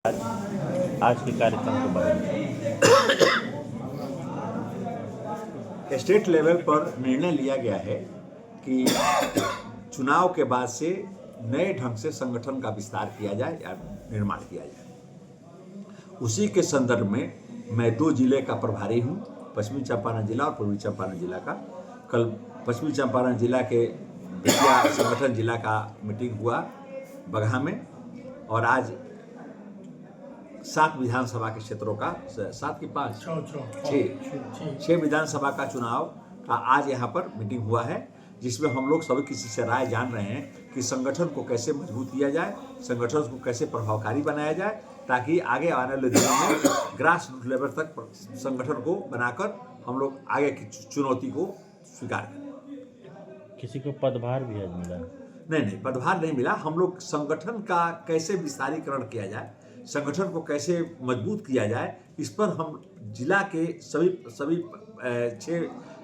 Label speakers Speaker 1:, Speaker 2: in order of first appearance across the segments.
Speaker 1: आज के कार्यक्रम के बारे में
Speaker 2: स्टेट लेवल पर निर्णय लिया गया है कि चुनाव के बाद से नए ढंग से संगठन का विस्तार किया जाए या निर्माण किया जाए। उसी के संदर्भ में मैं 2 जिले का प्रभारी हूं, पश्चिमी चंपारण जिला और पूर्वी चंपारण जिला का। कल पश्चिमी चंपारण जिला के विद्या संगठन जिला का मीटिंग हुआ बगहा में, और आज 7 विधानसभा के क्षेत्रों का 7 की 5 6 विधानसभा का चुनाव का आज यहाँ पर मीटिंग हुआ है, जिसमें हम लोग सभी किसी से राय जान रहे हैं कि संगठन को कैसे मजबूत किया जाए, संगठन को कैसे प्रभावकारी बनाया जाए, ताकि आगे आने वाले दिनों में ग्रास रूट लेवल तक संगठन को बनाकर हम लोग आगे की चुनौती को स्वीकार करें।
Speaker 1: किसी को पदभार भी आज मिला?
Speaker 2: नहीं, पदभार नहीं मिला। हम लोग संगठन का कैसे विस्तारीकरण किया जाए, संगठन को कैसे मजबूत किया जाए, इस पर हम जिला के सभी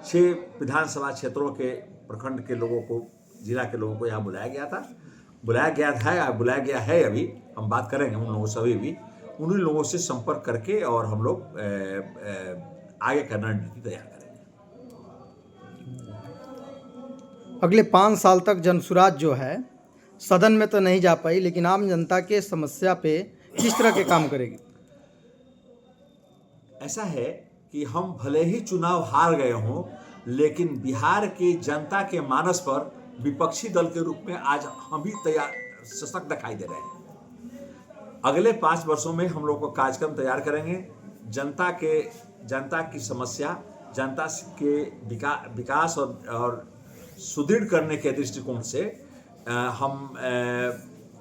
Speaker 2: 6 विधानसभा क्षेत्रों के प्रखंड के लोगों को, जिला के लोगों को यहाँ बुलाया गया है। अभी हम बात करेंगे उन लोगों से, भी उन्हीं लोगों से संपर्क करके और हम लोग आगे का रणनीति तैयार करेंगे।
Speaker 3: अगले 5 साल तक जनसुराज जो है सदन में तो नहीं जा पाई, लेकिन आम जनता के समस्या पे किस तरह के काम करेगी?
Speaker 2: ऐसा है कि हम भले ही चुनाव हार गए हों, लेकिन बिहार की जनता के मानस पर विपक्षी दल के रूप में आज हम भी तैयार सशक्त दिखाई दे रहे हैं। अगले 5 वर्षों में हम लोग को कार्यक्रम तैयार करेंगे। जनता की समस्या, जनता के विकास और सुदृढ़ करने के दृष्टिकोण से हम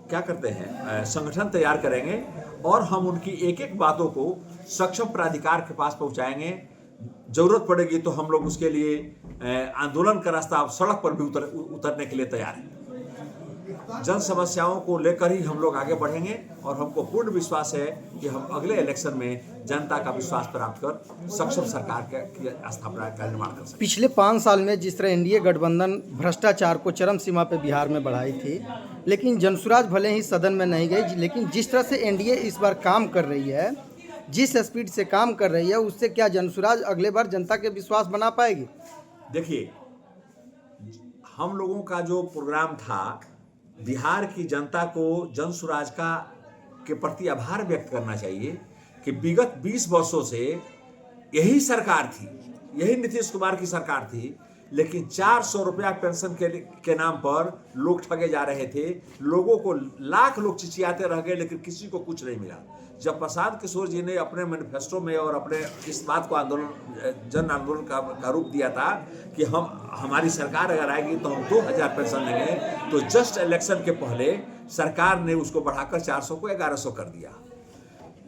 Speaker 2: क्या करते हैं, संगठन तैयार करेंगे और हम उनकी एक बातों को सक्षम प्राधिकार के पास पहुंचाएंगे। जरूरत पड़ेगी तो हम लोग उसके लिए आंदोलन का रास्ता, सड़क पर भी उतरने के लिए तैयार हैं। जन समस्याओं को लेकर ही हम लोग आगे बढ़ेंगे और हमको पूर्ण विश्वास है कि हम अगले इलेक्शन में जनता का विश्वास प्राप्त कर सक्षम सरकार की स्थापना का निर्माण कर सकें।
Speaker 3: पिछले 5 साल में जिस तरह एनडीए गठबंधन भ्रष्टाचार को चरम सीमा पे बिहार में बढ़ाई थी, लेकिन जनसुराज भले ही सदन में नहीं गई, लेकिन जिस तरह से एनडीए इस बार काम कर रही है, जिस स्पीड से काम कर रही है, उससे क्या जनसुराज अगले बार जनता के विश्वास बना पाएगी?
Speaker 2: देखिए, हम लोगों का जो प्रोग्राम था, बिहार की जनता को जनसुराज के प्रति आभार व्यक्त करना चाहिए कि विगत 20 वर्षों से यही सरकार थी, यही नीतीश कुमार की सरकार थी, लेकिन 400 रुपया पेंशन के नाम पर लोग ठगे जा रहे थे। लोगों को लाख लोग चिचियाते रह गए, लेकिन किसी को कुछ नहीं मिला। जब प्रशांत किशोर जी ने अपने मैनिफेस्टो में और अपने इस बात को जन आंदोलन का रूप दिया था कि हमारी सरकार अगर आएगी तो हम 2000 पेंशन लेंगे, तो जस्ट इलेक्शन के पहले सरकार ने उसको बढ़ाकर 400 को 1100 कर दिया।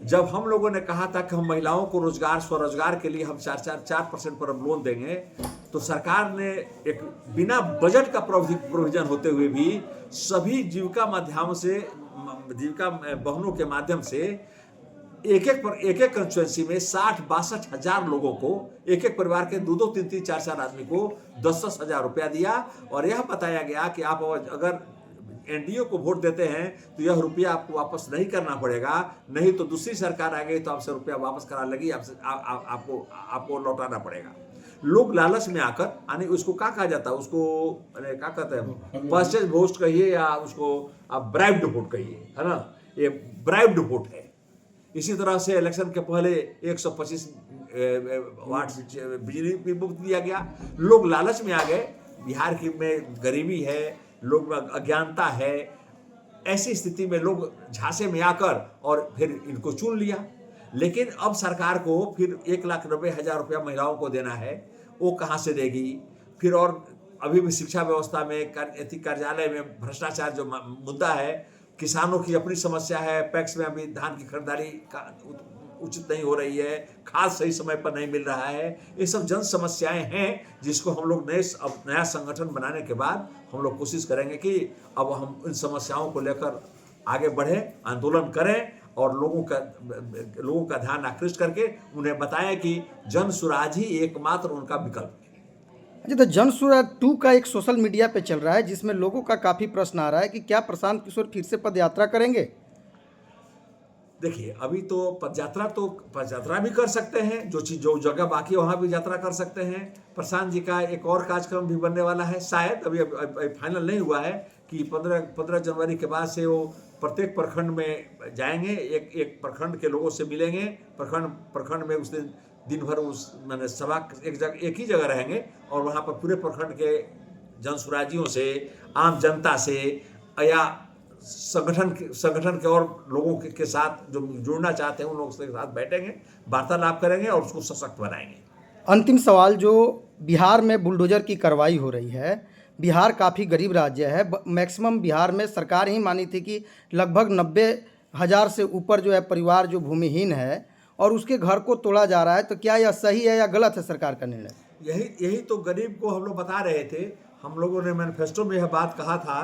Speaker 2: जब हम लोगों ने कहा था कि हम महिलाओं को रोजगार, स्वरोजगार के लिए हम 4% पर लोन देंगे, तो सरकार ने एक बिना बजट का प्रोविजन होते हुए भी सभी जीविका बहनों के माध्यम से एक कंस्टिट्यूएंसी में 60-62 हजार लोगों को, एक परिवार के 2-2, 3-3, 4-4 आदमी को 10-10 हजार रुपया दिया। और यह बताया गया कि आप अगर एनडीए को वोट देते हैं तो यह रुपया आपको वापस नहीं करना पड़ेगा, नहीं तो दूसरी सरकार आ गई तो आपसे रुपया वापस करा लेगी, आपको लौटाना पड़ेगा। लोग लालच में आकर, यानी उसको क्या कहा जाता है, उसको क्या कहते हैं, परचेज वोट कहिए या उसको आप ब्राइब्ड वोट कहिए, है ना, ये ब्राइब्ड वोट है। इसी तरह से इलेक्शन के पहले 125 वाट बिजली भी मुफ्त दिया गया। लोग लालच में आ गए। बिहार में गरीबी है, लोग में अज्ञानता है, ऐसी स्थिति में लोग झांसे में आकर और फिर इनको चुन लिया। लेकिन अब सरकार को फिर 1,90,000 रुपया महिलाओं को देना है, वो कहाँ से देगी? फिर और अभी भी शिक्षा व्यवस्था में, कार्यालय में भ्रष्टाचार जो मुद्दा है, किसानों की अपनी समस्या है, पैक्स में अभी धान की खरीदारी उचित नहीं हो रही है, खाद सही समय पर नहीं मिल रहा है। ये सब जन समस्याएं हैं जिसको हम लोग नया संगठन बनाने के बाद हम लोग कोशिश करेंगे कि अब हम इन समस्याओं को लेकर आगे बढ़ें, आंदोलन करें और लोगों का ध्यान आकृष्ट करके उन्हें बताएं कि जनसुराज ही एकमात्र उनका विकल्प है।
Speaker 3: अच्छा, तो जनसुराज 2 का एक सोशल मीडिया पे चल रहा है, जिसमें लोगों का काफ़ी प्रश्न आ रहा है कि क्या प्रशांत किशोर फिर से पदयात्रा करेंगे?
Speaker 2: देखिए, अभी तो पदयात्रा भी कर सकते हैं, जो जगह बाकी है वहाँ भी यात्रा कर सकते हैं। प्रशांत जी का एक और कार्यक्रम भी बनने वाला है, शायद अभी फाइनल नहीं हुआ है कि 15 जनवरी के बाद से वो प्रत्येक प्रखंड में जाएंगे, एक प्रखंड के लोगों से मिलेंगे, प्रखंड में उस दिन भर मैंने सभा एक ही जगह रहेंगे और वहाँ पर पूरे प्रखंड के जनसुराजियों से, आम जनता से या संगठन के और लोगों के साथ जो जुड़ना चाहते हैं उन लोगों के साथ बैठेंगे, वार्तालाप करेंगे और उसको सशक्त बनाएंगे।
Speaker 3: अंतिम सवाल, जो बिहार में बुलडोजर की कार्रवाई हो रही है, बिहार काफ़ी गरीब राज्य है, मैक्सिमम बिहार में सरकार ही मानी थी कि लगभग 90,000 से ऊपर जो है परिवार जो भूमिहीन है और उसके घर को तोड़ा जा रहा है, तो क्या यह सही है या गलत है सरकार का निर्णय?
Speaker 2: यही तो गरीब को हम लोग बता रहे थे। हम लोगों ने मैनिफेस्टो में यह बात कहा था